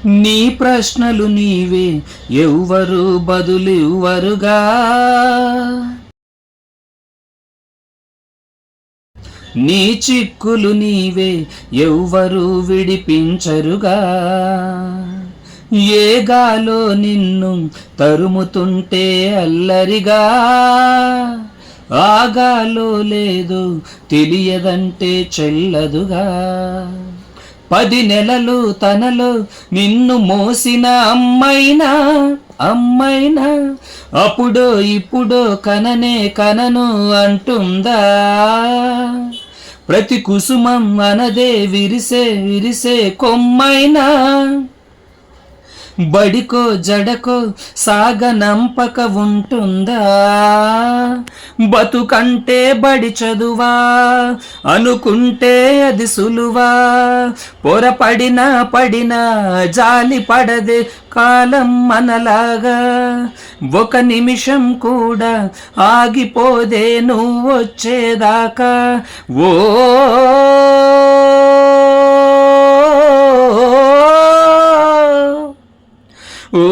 నీ ప్రశ్నలు నీవే, ఎవ్వరు బదులివ్వరుగా. నీ చిక్కులు నీవే, ఎవ్వరు విడిపించరుగా. ఏ గాలో నిన్ను తరుముతుంటే అల్లరిగా, ఆగాలో లేదో తెలియదంటే చెల్లదుగా. 10 నెలలు తనలో నిన్ను మోసిన అమ్మైనా అప్పుడో ఇప్పుడో కనను అంటుందా. ప్రతి కుసుమం అనదే విరిసే కొమ్మైనా, బడికో జడకో సాగనంపక ఉంటుందా. బతుకంటే బడి చదువా అనుకుంటే అది సులువా. పడినా జాలి పడదే కాలం మనలాగా. ఒక నిమిషం కూడా ఆగిపోదే నువ్వొచ్చేదాకా. ఓ ఓ